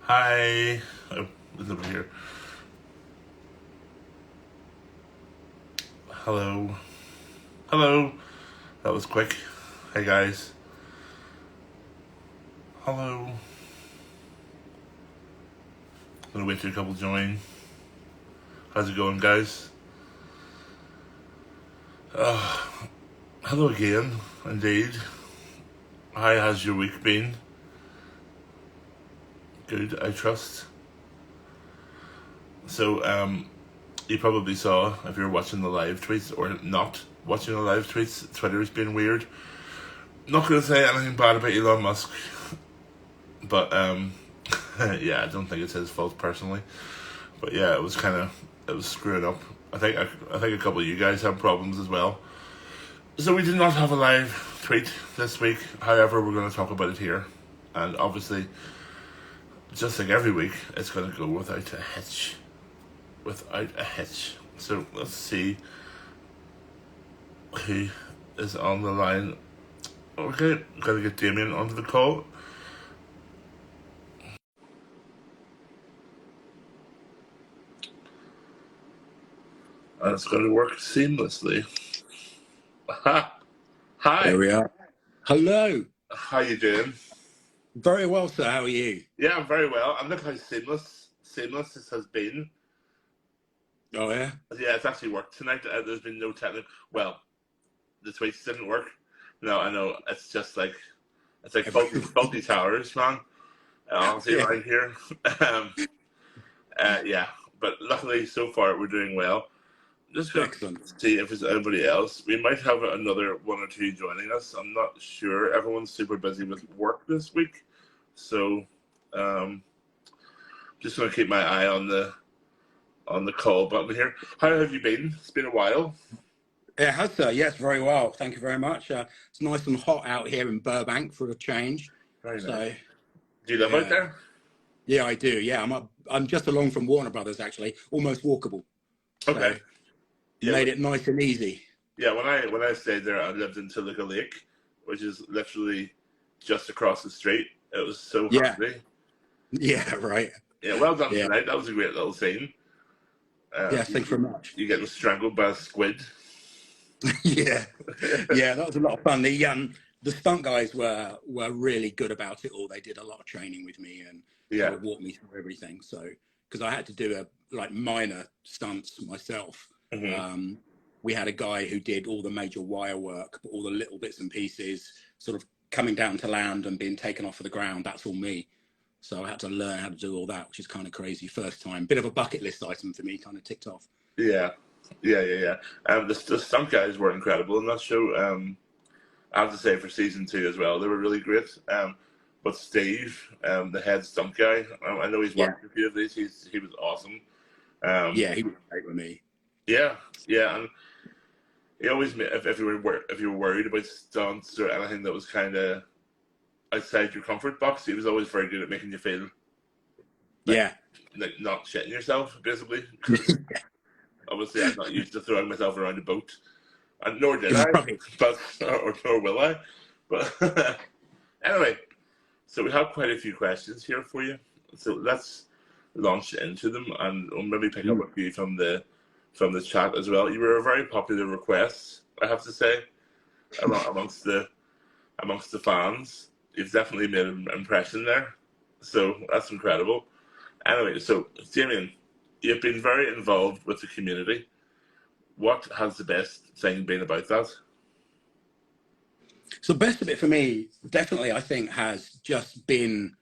Hi. Oh, it's over here. Hello. Hello. That was quick. Hey guys. Hello. Gonna wait till a couple join. How's it going, guys? Hello again. Indeed. How has your week been? Good, I trust. So, you probably saw, if you're watching the live tweets or not watching the live tweets, Twitter's been weird. Not gonna say anything bad about Elon Musk, but yeah, I don't think it's his fault personally. But yeah, it was screwing up. I think a couple of you guys have problems as well. So we did not have a live tweet this week. However, we're going to talk about it here, and obviously, just like every week, it's going to go without a hitch. Without a hitch. So let's see who is on the line. Okay, gotta get Damien onto the call. And it's going to work seamlessly. Ha! Hi. There we are. Hello. How you doing? Very well, sir. How are you? Yeah, I'm very well. And look how seamless this has been. Oh, yeah? Yeah, it's actually worked tonight. There's been no technical... Well, the tweets didn't work. No, I know. It's just like... It's like faulty towers, man. Honestly, Yeah. right here. Yeah, but luckily, so far, we're doing well. Just going to see if there's anybody else. We might have another one or two joining us. I'm not sure. Everyone's super busy with work this week. So, just going to keep my eye on the call button here. How have you been? It's been a while. It has, sir. Yes, very well. Thank you very much. It's nice and hot out here in Burbank for a change. Very so, nice. Do you live out there? Yeah, I do. Yeah, I'm just along from Warner Brothers, actually. Almost walkable. Okay. So made it nice and easy. Yeah, when I stayed there, I lived in Toluca Lake, which is literally just across the street. It was so handy. Yeah, right. Yeah, well done tonight. That was a great little scene. Yeah, thanks very much. You getting strangled by a squid? Yeah, that was a lot of fun. The stunt guys were really good about it all. They did a lot of training with me and sort of walked me through everything. So because I had to do minor stunts myself. Mm-hmm. We had a guy who did all the major wire work, but all the little bits and pieces, sort of coming down to land and being taken off of the ground. That's all me. So I had to learn how to do all that, which is kind of crazy. First time, bit of a bucket list item for me, kind of ticked off. Yeah. The stunt guys were incredible in that show. I have to say for season 2 as well, they were really great. But Steve, the head stunt guy, I know he's worked a few of these. He was awesome. He was great with me. Yeah, and he always, if you were worried about stunts or anything that was kind of outside your comfort box, he was always very good at making you feel like not shitting yourself, basically. Obviously, I'm not used to throwing myself around a boat, and nor did I, but nor will I. But anyway, so we have quite a few questions here for you. So let's launch into them, and we'll maybe pick up a few from the chat as well. You were a very popular request, I have to say, amongst the fans. You've definitely made an impression there, so that's incredible. Anyway, so Damien, you've been very involved with the community. What has the best thing been about that? So the best of it for me, definitely, I think, has just been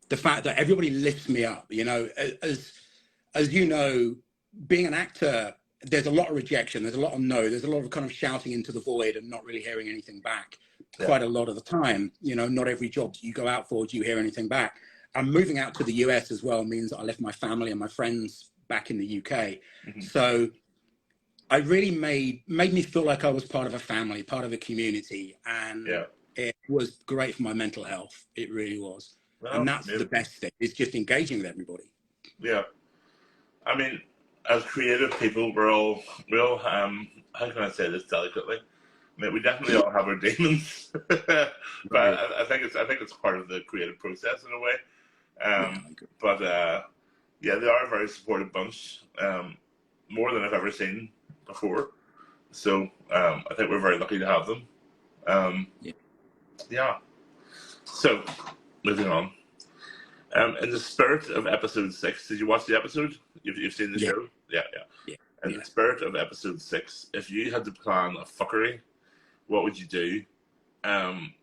the fact that everybody lifts me up. You know, as you know, being an actor, there's a lot of rejection, there's a lot of no, there's a lot of kind of shouting into the void and not really hearing anything back. Quite a lot of the time. You know, not every job you go out for do you hear anything back. And moving out to the US as well means that I left my family and my friends back in the UK. Mm-hmm. So I really made me feel like I was part of a family, part of a community, and it was great for my mental health. It really was. Well, and that's the best thing, is just engaging with everybody. Yeah. I mean, as creative people, we all how can I say this delicately? I mean, we definitely all have our demons, but I think it's part of the creative process in a way. Yeah, I agree. But yeah, they are a very supportive bunch, more than I've ever seen before. So I think we're very lucky to have them. Um, Yeah. yeah. So moving on. In the spirit of episode 6, did you watch the episode? You've seen the Yeah. show? Yeah, yeah. Yeah. In Yeah. the spirit of episode 6, if you had to plan a fuckery, what would you do? Um,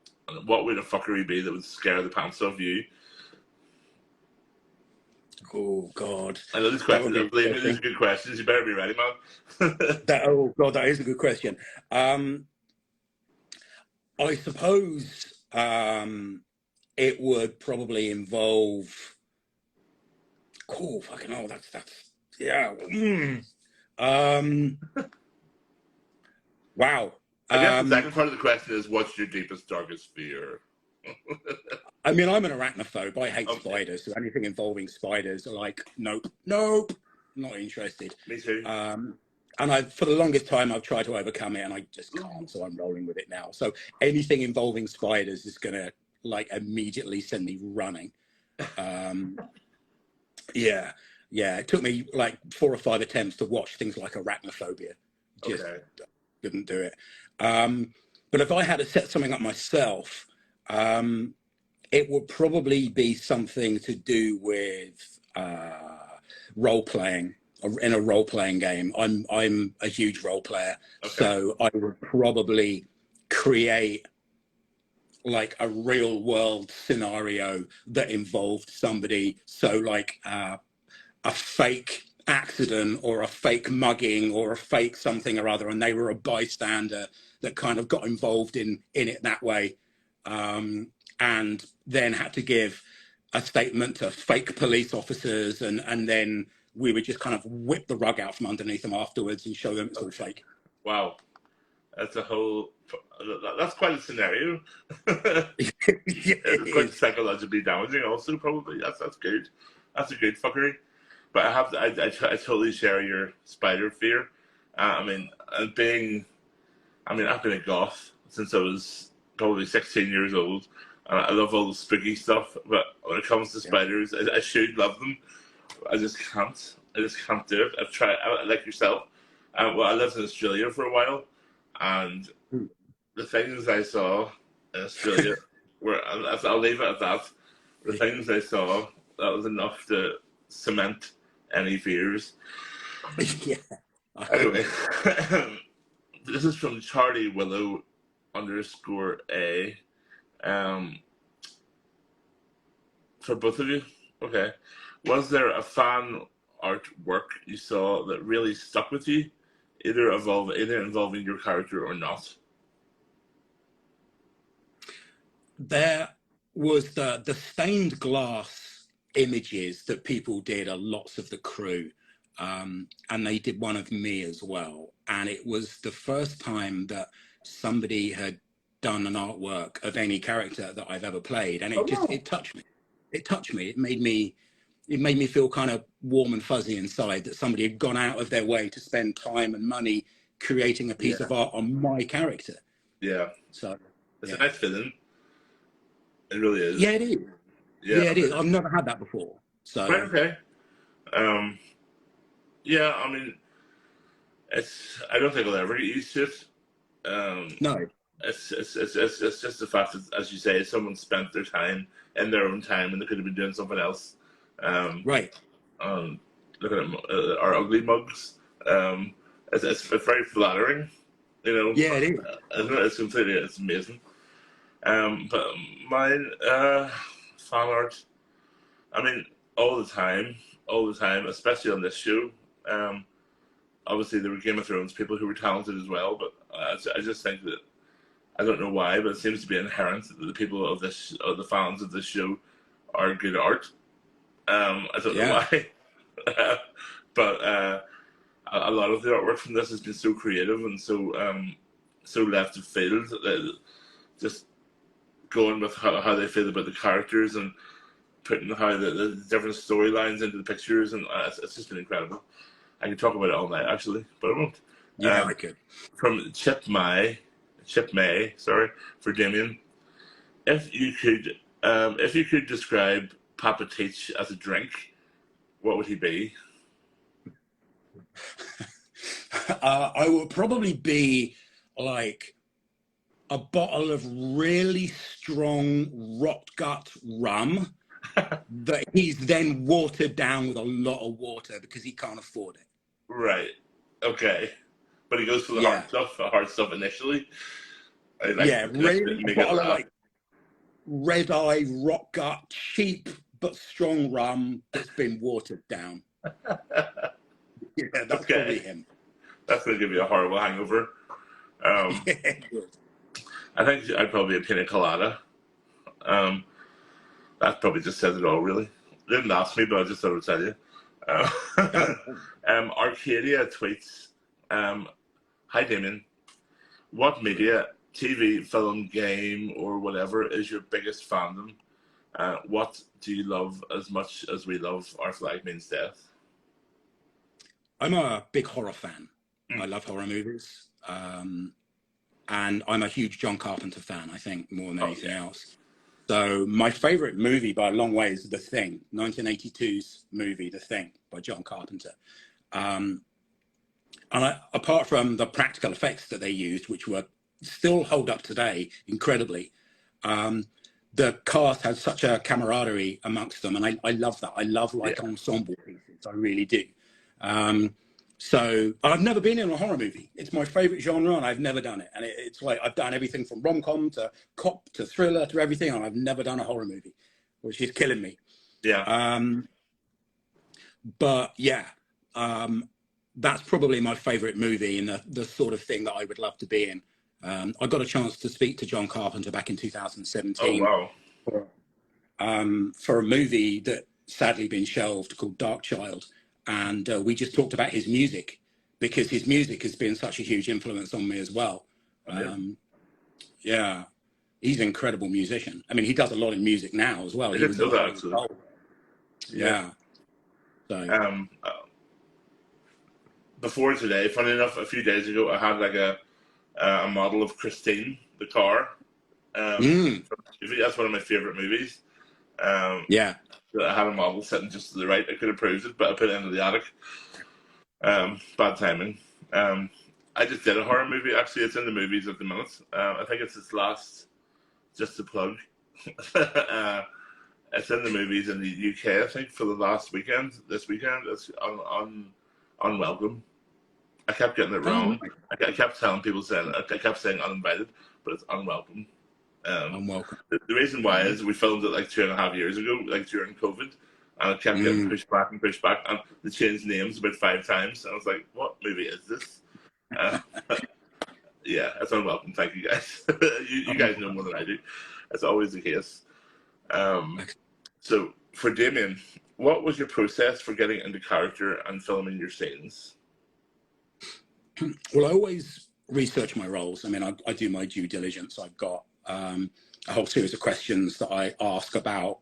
what would a fuckery be that would scare the pants off you? Oh God, I know these that would questions. be Believe me, these are interesting. good questions. You better be ready, man. Oh God, that is a good question. I suppose it would probably involve. Oh fucking hell, that's yeah. Um, wow. I guess the Um, second part of the question is, what's your deepest, darkest fear? I mean, I'm an arachnophobe. I hate Okay, spiders. So anything involving spiders, are like, nope, nope, not interested. me too. And for the longest time, I've tried to overcome it, and I just can't. So I'm rolling with it now. So anything involving spiders is gonna like immediately send me running. Um, yeah, yeah. It took me like 4 or 5 attempts to watch things like Arachnophobia. Just Okay. couldn't do it. But if I had to set something up myself, it would probably be something to do with role playing in a role playing game. I'm a huge role player, Okay. so I would probably create like a real world scenario that involved somebody. So like a fake accident or a fake mugging or a fake something or other, and they were a bystander that kind of got involved in it that way, and then had to give a statement to fake police officers, and then we would just kind of whip the rug out from underneath them afterwards and show them it's all Okay. fake. Wow. That's a whole. That's quite a scenario. Yeah, it It's quite is. psychologically damaging, also probably. That's good. That's a good fuckery. But I have to. I totally share your spider fear. I mean, being. I mean, I've been a goth since I was probably 16 years old. I love all the spooky stuff, but when it comes to Yeah. spiders, I should love them. I just can't. I just can't do it. I've tried, like yourself. Well, I lived in Australia for a while, and the things I saw in Australia were, I'll leave it at that. The things I saw, that was enough to cement any fears. Yeah. Anyway, this is from Charlie Willow underscore A. Um, for both of you. Okay. Was there a fan artwork you saw that really stuck with you, either involving your character or not? There was the stained glass images that people did are lots of the crew, and they did one of me as well, and it was the first time that somebody had done an artwork of any character that I've ever played, and Oh it touched me. It made me feel kind of warm and fuzzy inside that somebody had gone out of their way to spend time and money creating a piece yeah, of art on my character. yeah. So It's a yeah. nice feeling. It really Yeah, is. it is. Yeah. Yeah, it is. I've never had that before. Right. So Okay. Um. Yeah. I mean, it's. I don't think I'll ever get used to it. Um. no, It's just the fact that, as you say, someone spent their time in their own time, and they could have been doing something else. Um. right. um, Looking at our ugly mugs. It's very flattering, you know. Yeah, it is. It's amazing. But mine, fan art. I mean, all the time, especially on this show. Um, Obviously, there were Game of Thrones people who were talented as well, but I just think that I don't know why, but it seems to be inherent that the people of the fans of this show, are good at art. I don't know Yeah. why. But a lot of the artwork from this has been so creative and so left of field. Just going with how they feel about the characters and putting how the different storylines into the pictures, and it's just been incredible. I could talk about it all night actually, but I won't. Yeah, I could. From Chip May, sorry, for Damien. If you could describe Papa teach as a drink, what would he be? I would probably be like a bottle of really strong rot gut rum that he's then watered down with a lot of water because he can't afford it. Right. Okay. But he goes for the Yeah. hard stuff initially. I Yeah, really a make it bottle of laugh. like red eye rot gut, cheap but strong rum that's been watered down. Yeah, that's probably Okay. him. That's going to give you a horrible hangover. Yeah. I think I'd probably be a pina colada. That probably just says it all, really. They didn't ask me, but I just thought I would tell you. Arcadia tweets, hi Damien, what media, TV, film, game, or whatever is your biggest fandom? What do you love as much as we love Our Flag Means Death? I'm a big horror fan. I love horror movies. And I'm a huge John Carpenter fan, I think, more than anything else. So my favorite movie by a long way is The Thing, 1982's movie, The Thing, by John Carpenter. And apart from the practical effects that they used, which were still hold up today incredibly, the cast had such a camaraderie amongst them, and I love that. I love like ensemble pieces, I really do. So I've never been in a horror movie. It's my favorite genre, and I've never done it. And it's like I've done everything from rom-com to cop to thriller to everything, and I've never done a horror movie, which is killing me. Yeah. But yeah, that's probably my favorite movie and the sort of thing that I would love to be in. I got a chance to speak to John Carpenter back in 2017. Oh, wow. For a movie that sadly been shelved called Dark Child. And we just talked about his music because his music has been such a huge influence on me as well. Yeah, he's an incredible musician. I mean, he does a lot in music now as well. I didn't know that, actually. Yeah. So. Before today, funny enough, a few days ago, I had like a model of Christine, the car. That's one of my favorite movies. Yeah. I had a model sitting just to the right. I could have proved it, but I put it into the attic. Bad timing. I just did a horror movie. Actually, it's in the movies at the minute. I think it's its last, just to plug. It's in the movies in the UK, I think, for the last weekend. This weekend, it's on Unwelcome. I kept getting it wrong. I kept telling people I kept saying uninvited, but it's Unwelcome. Unwelcome. The reason why is we filmed it like 2.5 years ago, like during COVID, and it kept getting pushed back, and they changed names about 5 times. And I was like, "What movie is this?" Yeah, it's Unwelcome. Thank you guys. you guys know more than I do. That's always the case. So for Damien, what was your process for getting into character and filming your scenes? Well, I always research my roles. I mean, I do my due diligence. I've got a whole series of questions that I ask about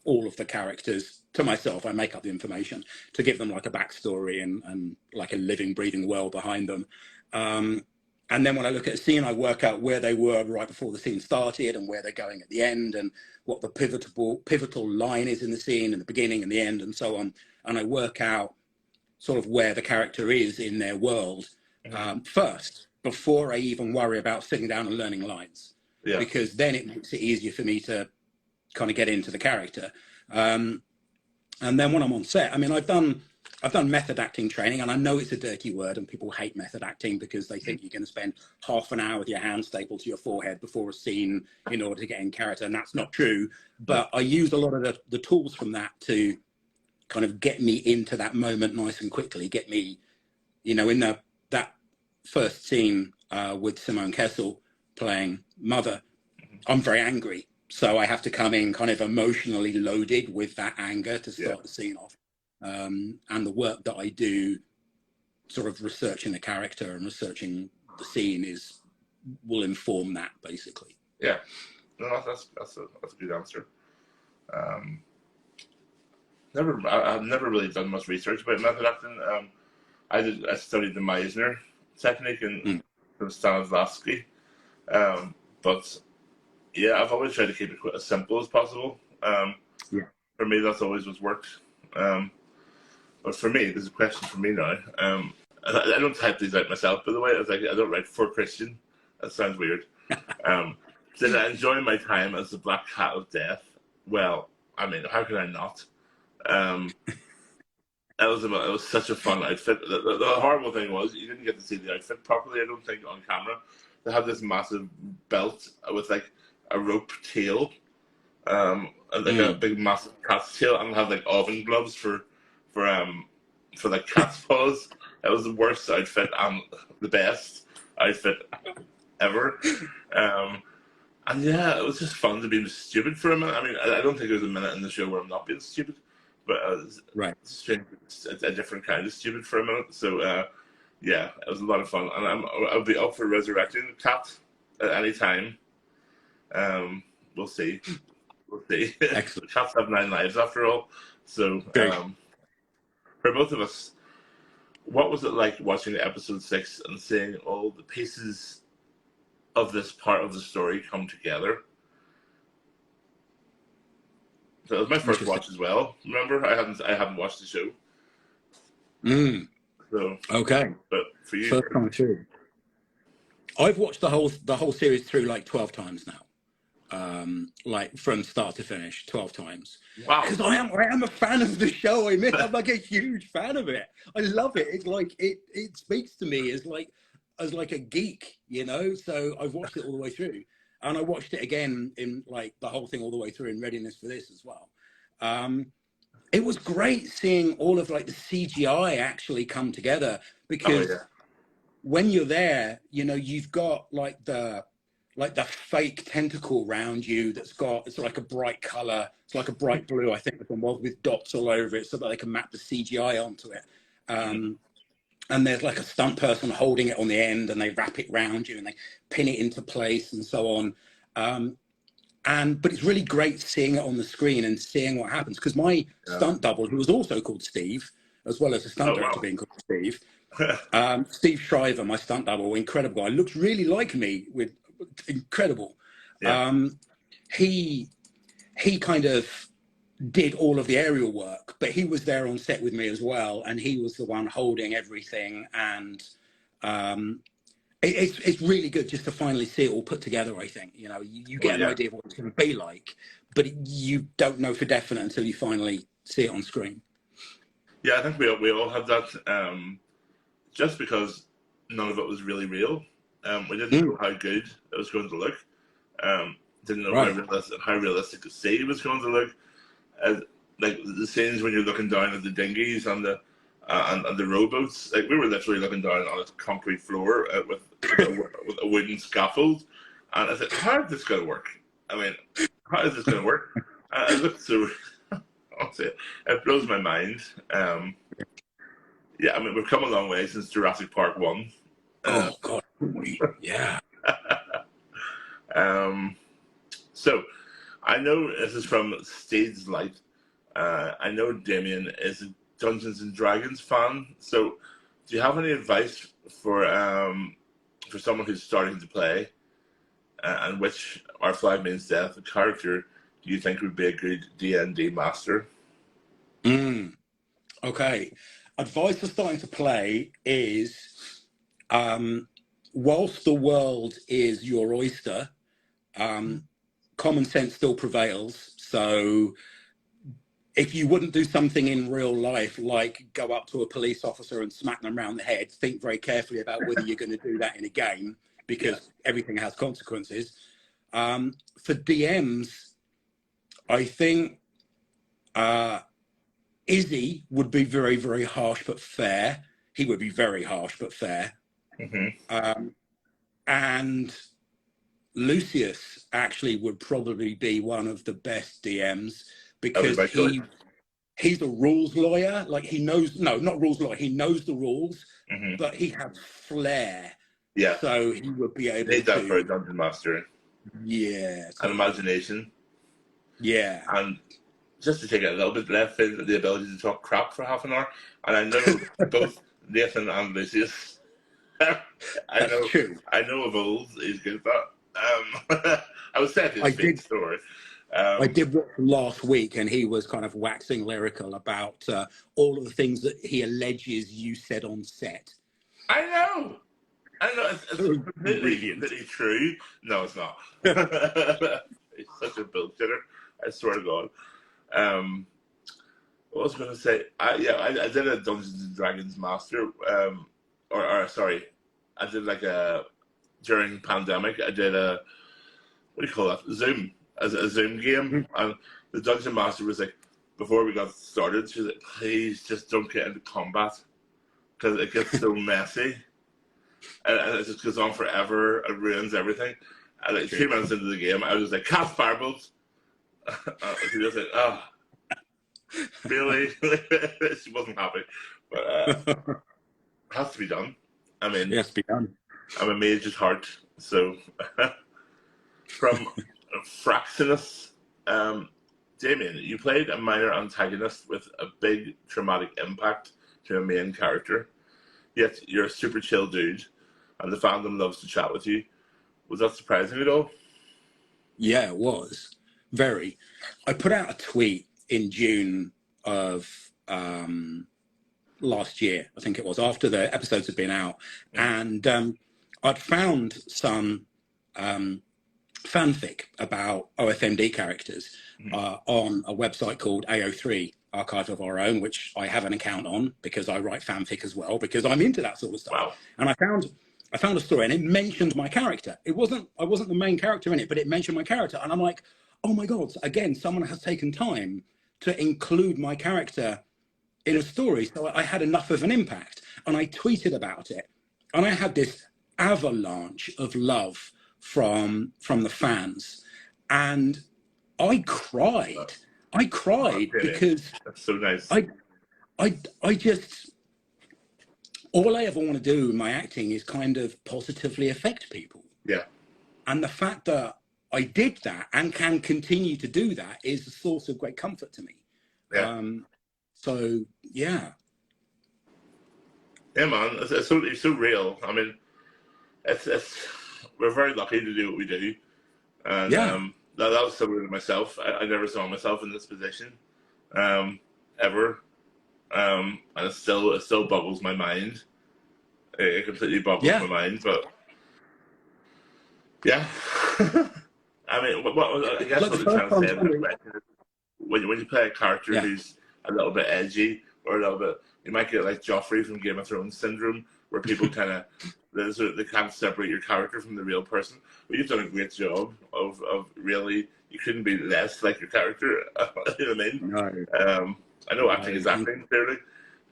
all of the characters to myself. I make up the information to give them like a backstory and like a living, breathing world behind them. And then when I look at a scene, I work out where they were right before the scene started and where they're going at the end and what the pivotal line is in the scene and the beginning and the end and so on. And I work out sort of where the character is in their world first, before I even worry about sitting down and learning lines. Yeah. Because then it makes it easier for me to kind of get into the character. And then when I'm on set, I mean, I've done method acting training, and I know it's a dirty word and people hate method acting because they think you're going to spend half an hour with your hand stapled to your forehead before a scene in order to get in character. And that's not true. But I use a lot of the tools from that to kind of get me into that moment nice and quickly, get me, you know, in that first scene with Simone Kessel playing Mother, I'm very angry. So I have to come in kind of emotionally loaded with that anger to start the scene off. And the work that I do, sort of researching the character and researching the scene, will inform that basically. Yeah, no, that's a good answer. I've never really done much research about method acting. I studied the Meisner technique and from Stanislavski, but yeah, I've always tried to keep it as simple as possible. For me, that's always what's worked. But for me, there's a question for me now. I don't type these out myself, by the way. I don't write for Kristian. That sounds weird. Did I enjoy my time as the Black Cat of Death? Well, I mean, how could I not? It was such a fun outfit. The horrible thing was you didn't get to see the outfit properly, I don't think, on camera. They had this massive belt with like a rope tail, and like a big massive cat's tail, and had like oven gloves for like cat's paws. It was the worst outfit and the best outfit ever. And yeah, it was just fun to be stupid for a minute. I mean, I don't think there's a minute in the show where I'm not being stupid, but it's a different kind of stupid for a minute. So yeah, it was a lot of fun, and I'll be up for resurrecting the cat at any time. We'll see. We'll see. Excellent. Cats have 9 lives after all. So for both of us, what was it like watching episode 6 and seeing all the pieces of this part of the story come together? So it was my first watch as well. Remember, I hadn't watched the show. So okay, but for you, first time through. I've watched the whole series through like 12 times now, like from start to finish, 12 times. Wow! Because I am a fan of the show. I mean, I'm like a huge fan of it. I love it. It's like it speaks to me as like a geek, you know. So I've watched it all the way through, and I watched it again in like the whole thing all the way through in readiness for this as well. It was great seeing all of like the CGI actually come together, because when you're there, you know, you've got like the fake tentacle around you it's like a bright color. It's like a bright blue, I think, with dots all over it so that they can map the CGI onto it. And there's like a stunt person holding it on the end, and they wrap it round you and they pin it into place and so on. But it's really great seeing it on the screen and seeing what happens, because my stunt double, who was also called Steve, as well as the stunt director being called Steve, Steve Shriver, my stunt double, incredible guy, looks really like me, with incredible. He kind of did all of the aerial work, but he was there on set with me as well, and he was the one holding everything. And it's really good just to finally see it all put together. I think, you know, you get an idea of what it's going to be like, but you don't know for definite until you finally see it on screen. Yeah, I think we all had that, just because none of it was really real. We didn't know how good it was going to look. Didn't know how realistic the sea was going to look. Like the scenes when you're looking down at the dinghies and the rowboats, like we were literally looking down on a concrete floor with a wooden scaffold, and I said, "How is this going to work? I mean, how is this going to work?" I looked through. Honestly, it blows my mind. Yeah, I mean, we've come a long way since Jurassic Park 1. Oh God, yeah. So, I know this is from Stage Light. I know Damien is a Dungeons and Dragons fan. So, do you have any advice for someone who's starting to play, and which Our Flag Means Death, the character, do you think would be a good D&D master? Okay. Advice for starting to play is, whilst the world is your oyster, common sense still prevails. So if you wouldn't do something in real life, like go up to a police officer and smack them around the head, think very carefully about whether you're going to do that in a game, because everything has consequences. For DMs, I think Izzy would be very, very harsh but fair. He would be very harsh but fair. And Lucius actually would probably be one of the best DMs, because he's a rules lawyer. Like, he knows, no, not rules lawyer, he knows the rules, but he has flair. Yeah. So he would be able Need that to. for a dungeon master. Yeah. And imagination. Yeah. And just to take it a little bit left field, the ability to talk crap for half an hour. And I know both Nathan and Lucius. I know of old, he's good at that. I was saying his fake story. I Um, did watch last week, and he was kind of waxing lyrical about all of the things that he alleges you said on set. I know. I know. It It's was completely, brilliant. completely true. No, it's not. He's such a bullshitter. I swear to God. Um, what was I going to say? I did a Dungeons and Dragons master. Or sorry, I did like a during pandemic. I did a what do you call that? Zoom as a Zoom game, and the dungeon master was like, before we got started, she was like, "Please just don't get into combat because it gets so messy, and it just goes on forever. It ruins everything." And like 2 minutes into the game, I was like, "Cast firebolts." She was like, "Oh, really?" She wasn't happy, but it has to be done. I mean, Yes, be done. I'm a mage at heart, so from Fraxinus, Damien, you played a minor antagonist with a big traumatic impact to a main character. Yet you're a super chill dude, and the fandom loves to chat with you. Was that surprising at all? Yeah, it was very. I put out a tweet in June of last year, I think it was, after the episodes had been out, and I'd found some fanfic about OFMD characters on a website called AO3 Archive of Our Own, which I have an account on because I write fanfic as well because I'm into that sort of stuff. Wow. And I found a story and it mentioned my character. I wasn't the main character in it, but it mentioned my character, and I'm like, oh my God! Again, someone has taken time to include my character in a story, so I had enough of an impact, and I tweeted about it, and I had this avalanche of love from the fans, and I cried. I cried because That's so nice. I just, all I ever want to do in my acting is kind of positively affect people, Yeah. and the fact that I did that and can continue to do that is a source of great comfort to me. Yeah. So yeah. Yeah, man. It's so real. I mean, it's we're very lucky to do what we do, and Yeah. that was similar to myself. I never saw myself in this position, ever, and it still boggles my mind. It completely boggles Yeah. my mind, but yeah. I mean, I guess Like the what I'm first trying to time say in that somebody, question is when you play a character yeah, who's a little bit edgy or a little bit, you might get like Joffrey from Game of Thrones syndrome, where people kind of they can't separate your character from the real person. But you've done a great job of really, you couldn't be less like your character. You know what I mean? no, I know acting no, is acting clearly,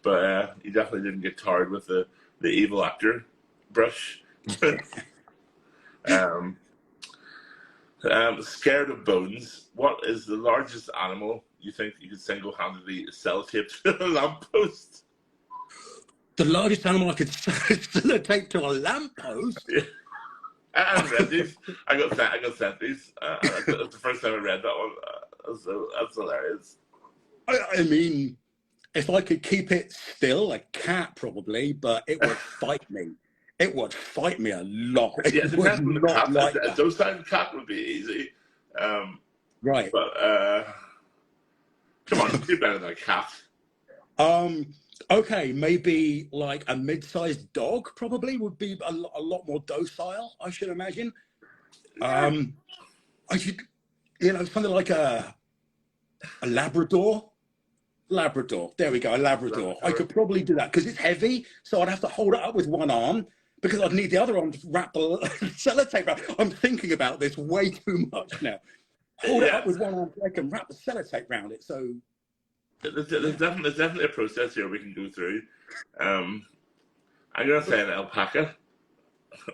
but you definitely didn't get tarred with the evil actor brush. um, Scared of bones. What is the largest animal you think you could single-handedly sellotape to a lamppost? the largest animal I could sellotape to a lamppost. Yeah. I haven't read these. I got sent these. That's the first time I read that one. So that's hilarious. I mean, if I could keep it still, a cat probably, but it would fight me. It would fight me a lot. Yeah, it It would depends on the not cat. like A that. docile cat would be easy. Right. But come on, do better than a cat. Okay, maybe like a mid-sized dog probably would be a lot more docile, I should imagine. Yeah. I should, something like a Labrador. Labrador. There we go, a Labrador. I could probably do that because it's heavy, so I'd have to hold it up with one arm because I'd need the other arm to wrap the sellotape around. I'm thinking about this way too much now. Hold it up with one arm so I can wrap the sellotape around it. So there's definitely a process here we can go through. I'm gonna say an alpaca.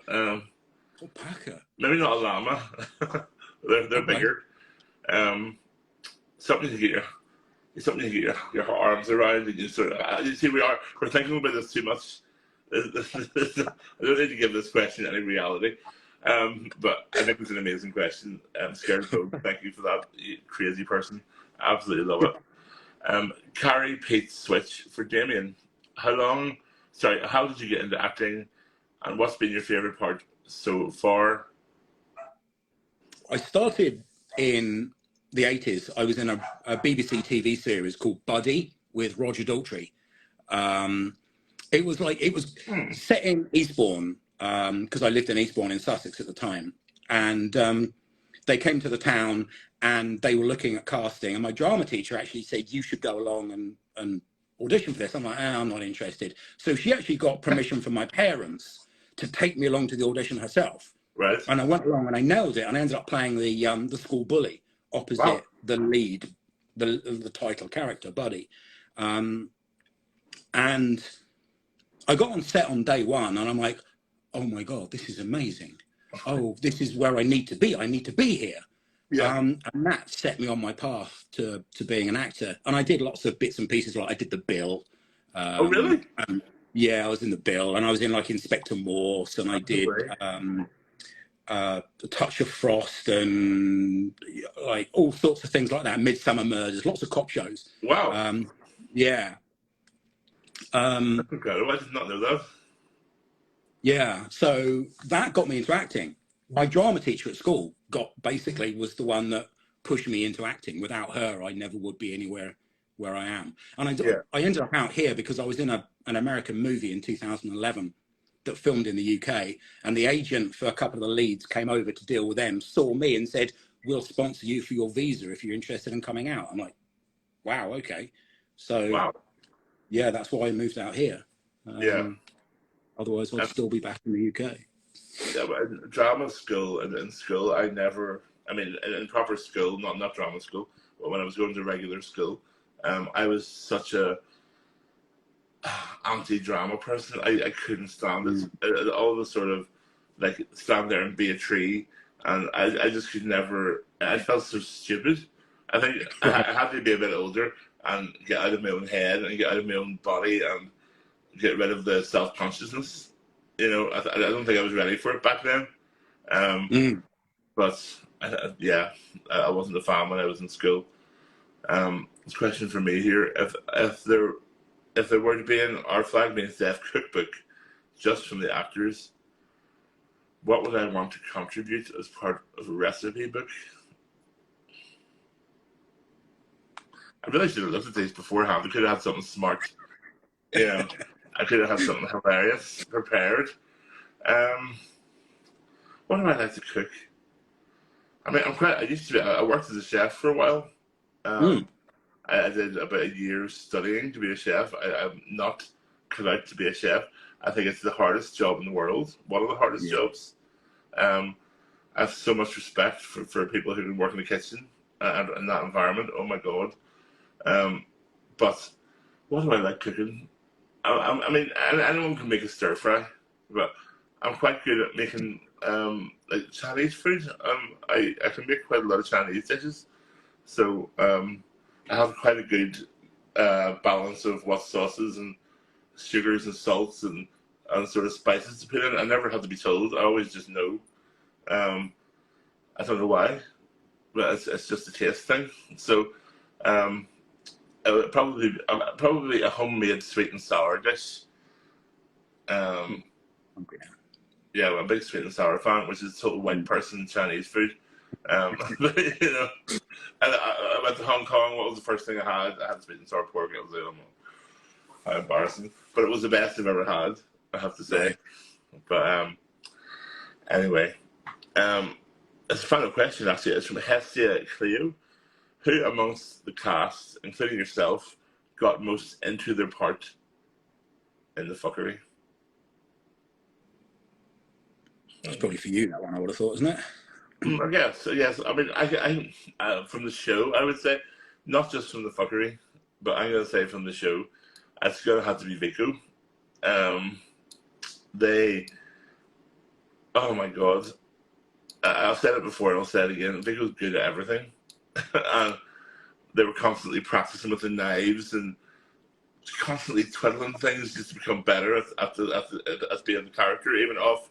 Alpaca. Maybe not a llama. They're bigger. Something to get your arms around, and you sort of. You see, we're thinking about this too much. I don't need to give this question any reality. But I think it's an amazing question. Scared Code, thank you for that, you crazy person. Absolutely love it. Carrie Pete switch for Damien. How did you get into acting, and what's been your favourite part so far? I started in the 80s, I was in a BBC TV series called Buddy with Roger Daltrey. It was set in Eastbourne, because I lived in Eastbourne in Sussex at the time, and they came to the town and they were looking at casting, and my drama teacher actually said, you should go along and audition for this. I'm like, I'm not interested. So she actually got permission from my parents to take me along to the audition herself. Right. And I went along and I nailed it, and I ended up playing the school bully opposite the lead, the title character, Buddy. And I got on set on day one, and I'm like, oh my God, this is amazing. Oh, this is where I need to be. I need to be here. Yeah. And that set me on my path to being an actor. And I did lots of bits and pieces. Like I did the Bill. Oh, really? Yeah, I was in the Bill, and I was in like Inspector Morse, and I did A Touch of Frost, and like all sorts of things like that. Midsummer Murders, lots of cop shows. Wow. Yeah. That's incredible. I did not know that. Yeah, so that got me into acting. My drama teacher at school was the one that pushed me into acting. Without her, I never would be anywhere where I am. And I ended up out here because I was in an American movie in 2011 that filmed in the UK, and the agent for a couple of the leads came over to deal with them, saw me and said, we'll sponsor you for your visa if you're interested in coming out. I'm like, wow, okay. So yeah, that's why I moved out here. Otherwise, I'd still be back in the UK. Yeah, but in drama school, in school, in proper school, not drama school, but when I was going to regular school, I was such a anti-drama person. I couldn't stand it. All the sort of, like, stand there and be a tree, and I just could never, I felt so stupid. I think I had to be a bit older and get out of my own head and get out of my own body and get rid of the self-consciousness. You know, I don't think I was ready for it back then. But I wasn't a fan when I was in school. This question for me here: if there were to be an Our Flag Means Death cookbook just from the actors, what would I want to contribute as part of a recipe book? I really should have looked at these beforehand. I could have had something smart. You know, I could have had something hilarious prepared. What do I like to cook? I mean, I worked as a chef for a while. I did about a year studying to be a chef. I'm not cut out to be a chef. I think it's the hardest job in the world. One of the hardest jobs. I have so much respect for people who can work in the kitchen and in that environment. Oh my God. But what do I like cooking? I mean, anyone can make a stir fry, but I'm quite good at making like Chinese food. I can make quite a lot of Chinese dishes, so I have quite a good balance of what sauces and sugars and salts and sort of spices to put in. I never have to be told. I always just know. I don't know why, but it's just a taste thing. So probably a homemade sweet and sour dish. Yeah, I'm a big sweet and sour fan, which is total white person Chinese food. But, you know, and I went to Hong Kong. What was the first thing I had? I had sweet and sour pork. It was how embarrassing, but it was the best I've ever had, I have to say. But anyway, it's a final question. Actually, it's from Hestia Cleo. Who amongst the cast, including yourself, got most into their part in the fuckery? That's probably for you, that one, I would have thought, isn't it? I guess, yes. I mean, I from the show, I would say, not just from the fuckery, but I'm going to say from the show, it's going to have to be Vico. Oh my God. I've said it before and I'll say it again. Vico's good at everything. And they were constantly practicing with the knives and constantly twiddling things just to become better at being the character, even off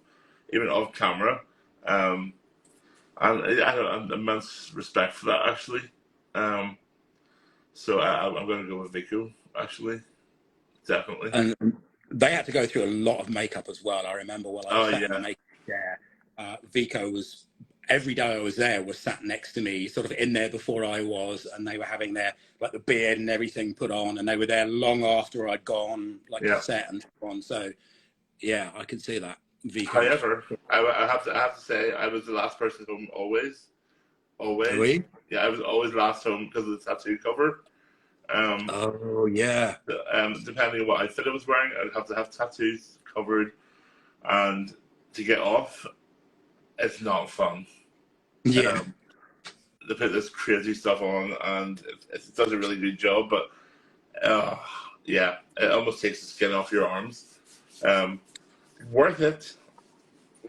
camera. And I have immense respect for that, actually. So I'm going to go with Vico, actually, definitely. And they had to go through a lot of makeup as well. I remember while I was sat in the makeup chair, Vico was every day I was there was sat next to me, sort of in there before I was, and they were having their, like, the beard and everything put on, and they were there long after I'd gone, like, to Yeah. set and so on. So yeah, I can see that. Vico. However, I have to say I was the last person home always. Always. Oui? Yeah, I was always last home because of the tattoo cover. Oh yeah. Depending on what outfit I was wearing, I'd have to have tattoos covered, and to get off, it's not fun. Yeah. They put this crazy stuff on, and it does a really good job, but yeah, it almost takes the skin off your arms. Worth it.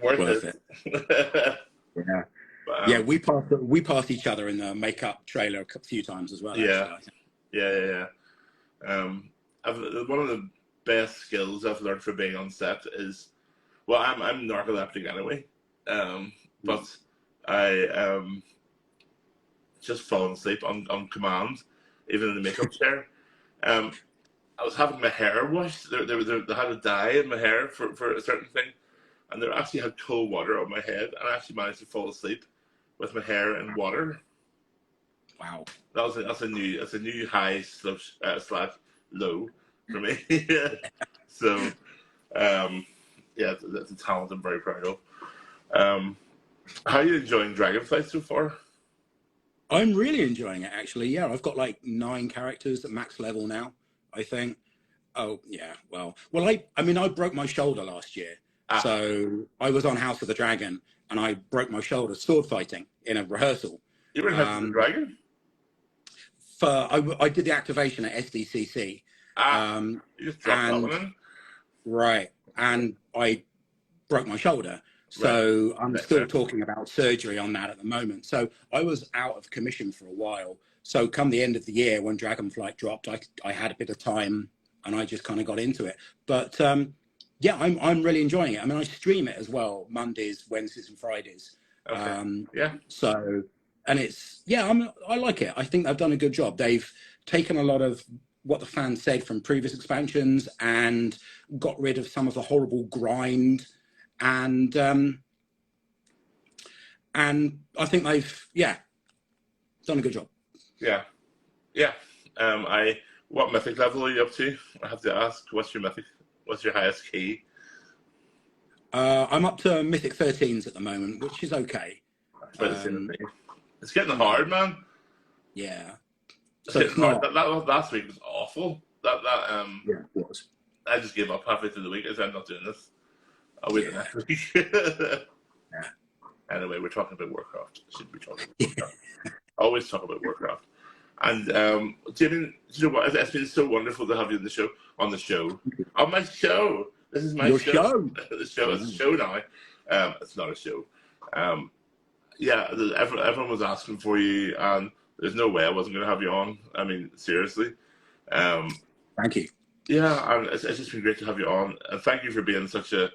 Worth it. it. Yeah. But, Yeah, we passed each other in the makeup trailer a few times as well. Yeah. Actually, I think. Yeah. One of the best skills I've learned from being on set is, well, I'm narcoleptic anyway, but I just falling asleep on command, even in the makeup chair. I was having my hair washed. They had a dye in my hair for a certain thing, and they actually had cold water on my head, and I actually managed to fall asleep with my hair in water. Wow. That's a new high slash low for me. So, yeah, that's a talent I'm very proud of. How are you enjoying Dragonflight so far? I'm really enjoying it, actually. Yeah, I've got like 9 characters at max level now, I think. Oh yeah, well, I mean, I broke my shoulder last year, so I was on House of the Dragon, and I broke my shoulder sword fighting in a rehearsal. You were in House of the Dragon? I did the activation at SDCC. You just dropped that one in? Right, and I broke my shoulder. So right. I'm still talking about surgery on that at the moment. So I was out of commission for a while. So come the end of the year when Dragonflight dropped, I had a bit of time and I just kind of got into it. But yeah, I'm really enjoying it. I mean, I stream it as well, Mondays, Wednesdays and Fridays. Okay. Yeah. So, and it's, yeah, I like it. I think they've done a good job. They've taken a lot of what the fans said from previous expansions and got rid of some of the horrible grind. And I think they've, yeah, done a good job. Yeah. What mythic level are you up to? I have to ask, what's your highest key? I'm up to mythic 13s at the moment, which is okay. It's getting hard, man. Yeah. So it's not that last week was awful. Yeah, it was. I just gave up halfway through the week. I said, I'm not doing this. I'll wait the next week. Yeah. Anyway, we're talking about Warcraft. Shouldn't be talking about Warcraft. Always talk about Warcraft. And Damien, you know what? It's been so wonderful to have you on the show. On my show. This is my show. The show is a show now. It's not a show. Yeah, everyone was asking for you, and there's no way I wasn't going to have you on. I mean, seriously. Thank you. Yeah, and it's just been great to have you on, and thank you for being such a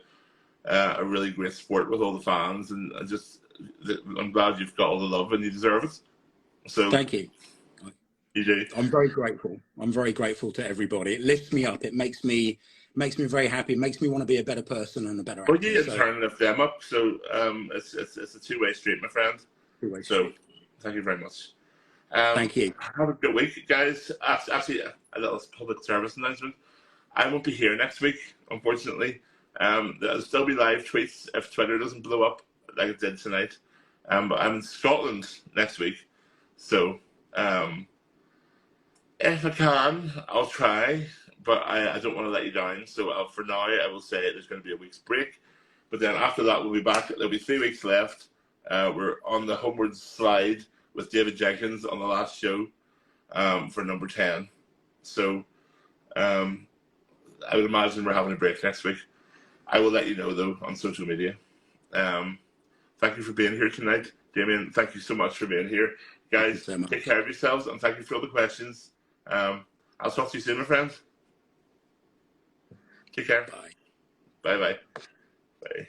really great sport with all the fans, and I'm glad you've got all the love and you deserve it. So thank you. You do. I'm very grateful. I'm very grateful to everybody. It lifts me up. It makes me very happy. It makes me want to be a better person and a better actor. Well, you in turn lift them up, so it's a two-way street, my friend. Two-way street. So thank you very much. Thank you. Have a good week, guys. Actually, a little public service announcement. I won't be here next week, unfortunately. There'll still be live tweets if Twitter doesn't blow up like it did tonight. But I'm in Scotland next week, so if I can, I'll try. But I don't want to let you down. So for now, I will say there's going to be a week's break. But then after that, we'll be back. There'll be 3 weeks left. We're on the homeward slide with David Jenkins on the last show for number 10. So I would imagine we're having a break next week. I will let you know, though, on social media. Thank you for being here tonight. Damien, thank you so much for being here. Guys, take care of yourselves, and thank you for all the questions. I'll talk to you soon, my friends. Take care. Bye. Bye-bye. Bye.